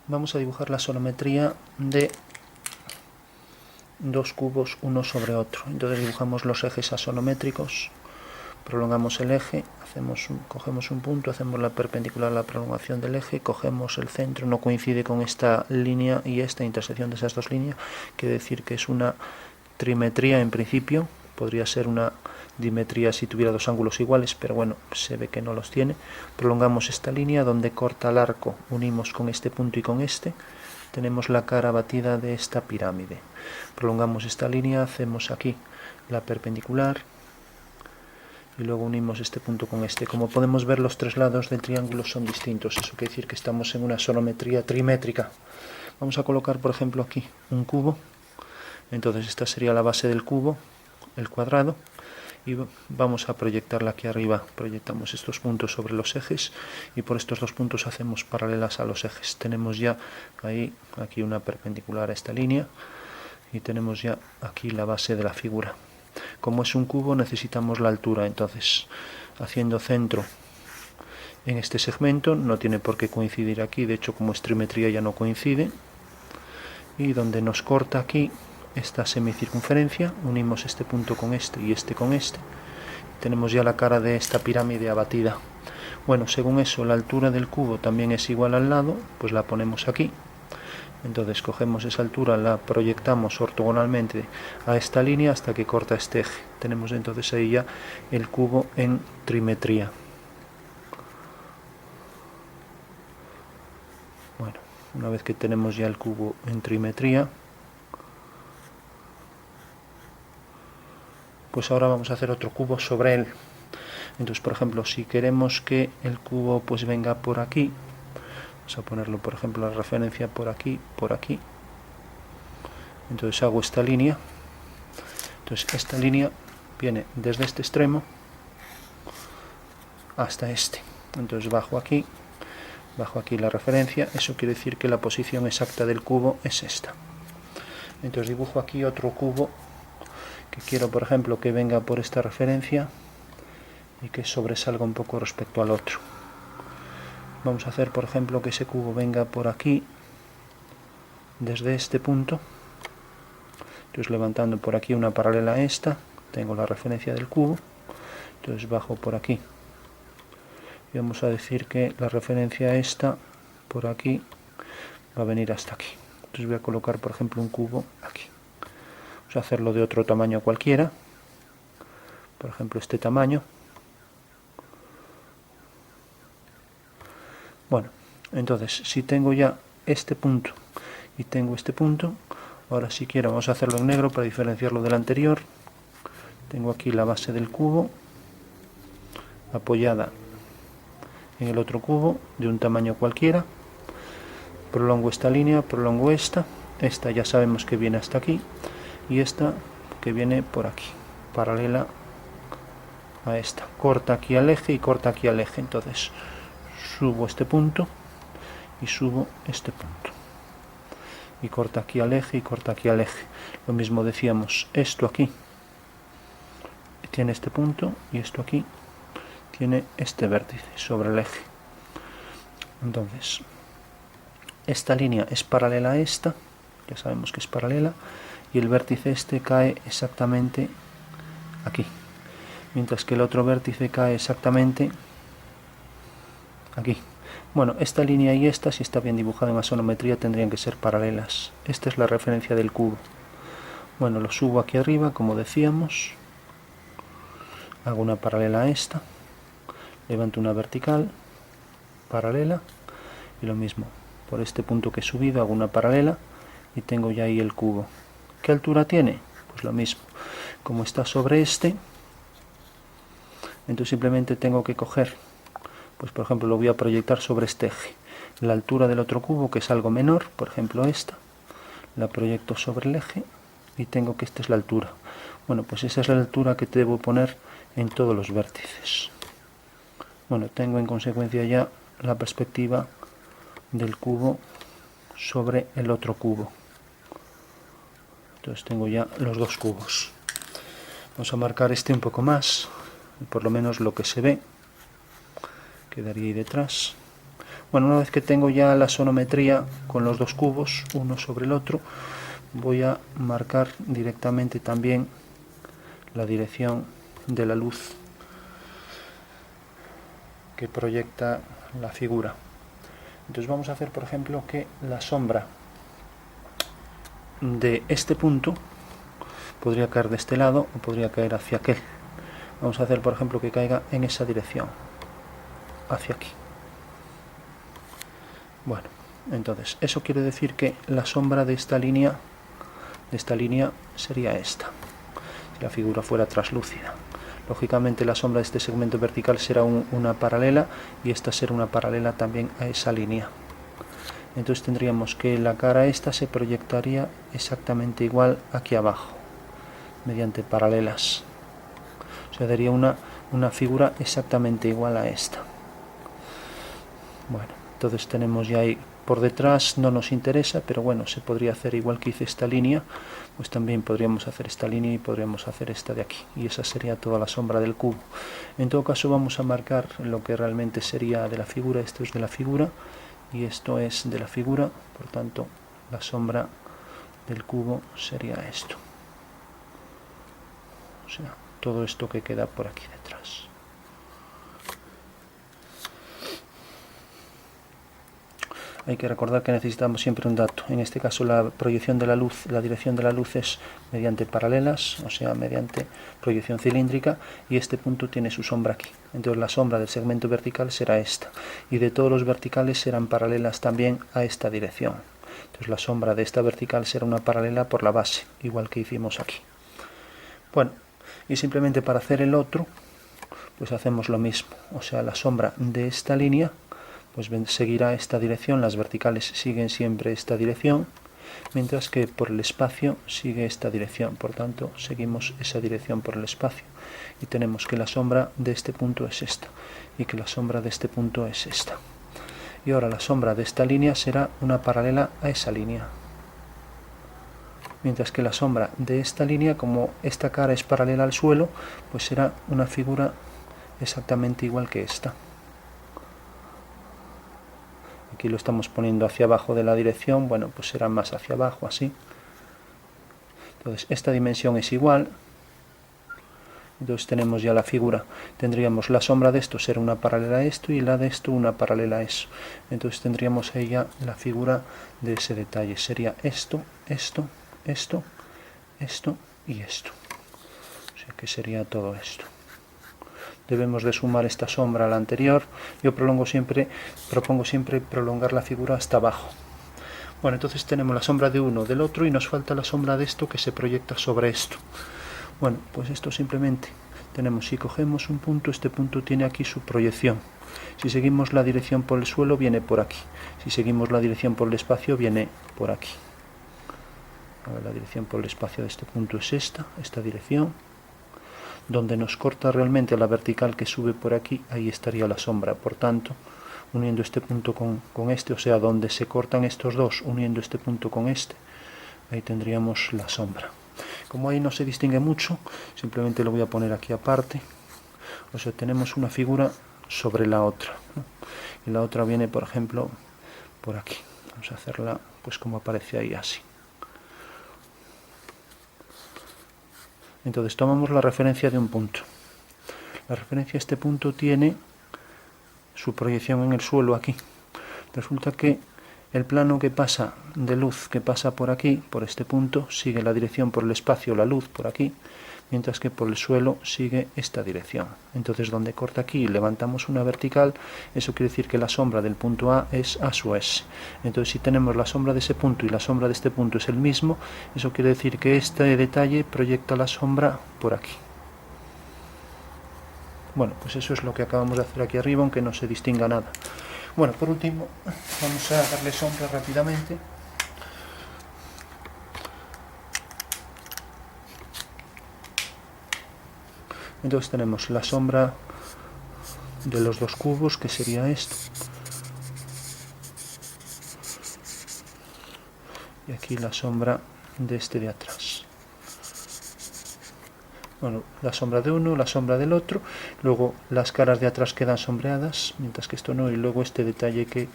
Vamos a dibujar la sonometría de dos cubos uno sobre otro. Entonces dibujamos los ejes asonométricos, prolongamos el eje, cogemos un punto, hacemos la perpendicular a la prolongación del eje, cogemos el centro, no coincide con esta línea y esta intersección de esas dos líneas, quiere decir que es una trimetría en principio, podría ser una dimetría si tuviera dos ángulos iguales, pero bueno, se ve que no los tiene. Prolongamos esta línea donde corta el arco, unimos con este punto y con este, tenemos la cara batida de esta pirámide. Prolongamos esta línea, hacemos aquí la perpendicular y luego unimos este punto con este. Como podemos ver, los tres lados del triángulo son distintos, eso quiere decir que estamos en una sonometría trimétrica. Vamos a colocar, por ejemplo, aquí un cubo. Entonces esta sería la base del cubo, el cuadrado, y vamos a proyectarla aquí arriba. Proyectamos estos puntos sobre los ejes y por estos dos puntos hacemos paralelas a los ejes. Tenemos ya aquí una perpendicular a esta línea y tenemos ya aquí la base de la figura. Como es un cubo necesitamos la altura, entonces haciendo centro en este segmento, no tiene por qué coincidir aquí, de hecho como es trimetría ya no coincide, y donde nos corta aquí esta semicircunferencia, unimos este punto con este y este con este, tenemos ya la cara de esta pirámide abatida. Bueno, según eso la altura del cubo también es igual al lado, pues la ponemos aquí. Entonces cogemos esa altura, la proyectamos ortogonalmente a esta línea hasta que corta este eje. Tenemos entonces ahí ya el cubo en trimetría. Bueno, una vez que tenemos ya el cubo en trimetría, pues ahora vamos a hacer otro cubo sobre él. Entonces, por ejemplo, si queremos que el cubo pues venga por aquí, vamos a ponerlo, por ejemplo, la referencia por aquí, por aquí. Entonces hago esta línea. Entonces esta línea viene desde este extremo hasta este. Entonces bajo aquí la referencia. Eso quiere decir que la posición exacta del cubo es esta. Entonces dibujo aquí otro cubo que quiero, por ejemplo, que venga por esta referencia y que sobresalga un poco respecto al otro. Vamos a hacer, por ejemplo, que ese cubo venga por aquí, desde este punto. Entonces levantando por aquí una paralela a esta, tengo la referencia del cubo. Entonces bajo por aquí. Y vamos a decir que la referencia a esta, por aquí, va a venir hasta aquí. Entonces voy a colocar, por ejemplo, un cubo aquí. Vamos a hacerlo de otro tamaño cualquiera. Por ejemplo, este tamaño. Bueno, entonces, si tengo ya este punto y tengo este punto, ahora si quiero vamos a hacerlo en negro para diferenciarlo del anterior. Tengo aquí la base del cubo apoyada en el otro cubo de un tamaño cualquiera. Prolongo esta línea, prolongo esta ya sabemos que viene hasta aquí y esta que viene por aquí, paralela a esta. Corta aquí al eje y corta aquí al eje, entonces subo este punto y subo este punto y corta aquí al eje y corta aquí al eje. Lo mismo decíamos, esto aquí tiene este punto y esto aquí tiene este vértice sobre el eje. Entonces esta línea es paralela a esta, ya sabemos que es paralela, y el vértice este cae exactamente aquí, mientras que el otro vértice cae exactamente aquí. Bueno, esta línea y esta, si está bien dibujada en asonometría, tendrían que ser paralelas. Esta es la referencia del cubo. Bueno, lo subo aquí arriba, como decíamos, hago una paralela a esta, levanto una vertical, paralela, y lo mismo, por este punto que he subido hago una paralela y tengo ya ahí el cubo. ¿Qué altura tiene? Pues lo mismo, como está sobre este, entonces simplemente tengo que coger, pues por ejemplo lo voy a proyectar sobre este eje, la altura del otro cubo, que es algo menor, por ejemplo esta, la proyecto sobre el eje y tengo que esta es la altura. Bueno, pues esa es la altura que debo poner en todos los vértices. Bueno, tengo en consecuencia ya la perspectiva del cubo sobre el otro cubo. Entonces tengo ya los dos cubos. Vamos a marcar este un poco más, por lo menos lo que se ve quedaría ahí detrás. Bueno, una vez que tengo ya la sonometría con los dos cubos, uno sobre el otro, voy a marcar directamente también la dirección de la luz que proyecta la figura. Entonces vamos a hacer, por ejemplo, que la sombra de este punto podría caer de este lado o podría caer hacia aquel. Vamos a hacer, por ejemplo, que caiga en esa dirección, hacia aquí. Bueno, entonces eso quiere decir que la sombra de esta línea sería esta, si la figura fuera translúcida. Lógicamente la sombra de este segmento vertical será una paralela, y esta será una paralela también a esa línea. Entonces tendríamos que la cara esta se proyectaría exactamente igual aquí abajo, mediante paralelas. O sea, daría una figura exactamente igual a esta. Bueno, entonces tenemos ya ahí por detrás, no nos interesa, pero bueno, se podría hacer igual que hice esta línea, pues también podríamos hacer esta línea y podríamos hacer esta de aquí, y esa sería toda la sombra del cubo. En todo caso vamos a marcar lo que realmente sería de la figura. Esto es de la figura y esto es de la figura, por tanto la sombra del cubo sería esto, o sea, todo esto que queda por aquí detrás. Hay que recordar que necesitamos siempre un dato. En este caso la proyección de la luz, la dirección de la luz es mediante paralelas, o sea, mediante proyección cilíndrica, y este punto tiene su sombra aquí. Entonces la sombra del segmento vertical será esta, y de todos los verticales serán paralelas también a esta dirección. Entonces la sombra de esta vertical será una paralela por la base, igual que hicimos aquí. Bueno, y simplemente para hacer el otro, pues hacemos lo mismo. O sea, la sombra de esta línea pues seguirá esta dirección, las verticales siguen siempre esta dirección, mientras que por el espacio sigue esta dirección. Por tanto, seguimos esa dirección por el espacio, y tenemos que la sombra de este punto es esta, y que la sombra de este punto es esta. Y ahora la sombra de esta línea será una paralela a esa línea, mientras que la sombra de esta línea, como esta cara es paralela al suelo, pues será una figura exactamente igual que esta. Aquí lo estamos poniendo hacia abajo de la dirección, bueno, pues será más hacia abajo, así. Entonces esta dimensión es igual. Entonces tenemos ya la figura. Tendríamos la sombra de esto será una paralela a esto, y la de esto una paralela a eso. Entonces tendríamos ahí ya la figura de ese detalle. Sería esto, esto, esto, esto y esto. O sea que sería todo esto. Debemos de sumar esta sombra a la anterior. Yo propongo siempre prolongar la figura hasta abajo. Bueno, entonces tenemos la sombra de uno, del otro, y nos falta la sombra de esto que se proyecta sobre esto. Bueno, pues esto simplemente tenemos, si cogemos un punto, este punto tiene aquí su proyección. Si seguimos la dirección por el suelo, viene por aquí. Si seguimos la dirección por el espacio, viene por aquí. Ahora, la dirección por el espacio de este punto es esta dirección. Donde nos corta realmente la vertical que sube por aquí, ahí estaría la sombra. Por tanto, uniendo este punto con este, o sea, donde se cortan estos dos, uniendo este punto con este, ahí tendríamos la sombra. Como ahí no se distingue mucho, simplemente lo voy a poner aquí aparte. O sea, tenemos una figura sobre la otra, ¿no? Y la otra viene, por ejemplo, por aquí. Vamos a hacerla pues como aparece ahí, así. Entonces tomamos la referencia de un punto. La referencia a este punto tiene su proyección en el suelo aquí. Resulta que el plano que pasa de luz que pasa por aquí, por este punto, sigue la dirección por el espacio, la luz por aquí, mientras que por el suelo sigue esta dirección. Entonces donde corta aquí y levantamos una vertical, eso quiere decir que la sombra del punto A es A su S. Entonces si tenemos la sombra de ese punto y la sombra de este punto es el mismo, eso quiere decir que este detalle proyecta la sombra por aquí. Bueno, pues eso es lo que acabamos de hacer aquí arriba, aunque no se distinga nada. Bueno, por último, vamos a darle sombra rápidamente. Entonces tenemos la sombra de los dos cubos, que sería esto. Y aquí la sombra de este de atrás. bueno, la sombra de uno, la sombra del otro, luego las caras de atrás quedan sombreadas, mientras que esto no, y luego este detalle que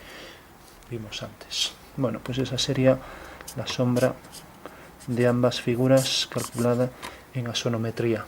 vimos antes. Bueno, pues esa sería la sombra de ambas figuras calculada en axonometría.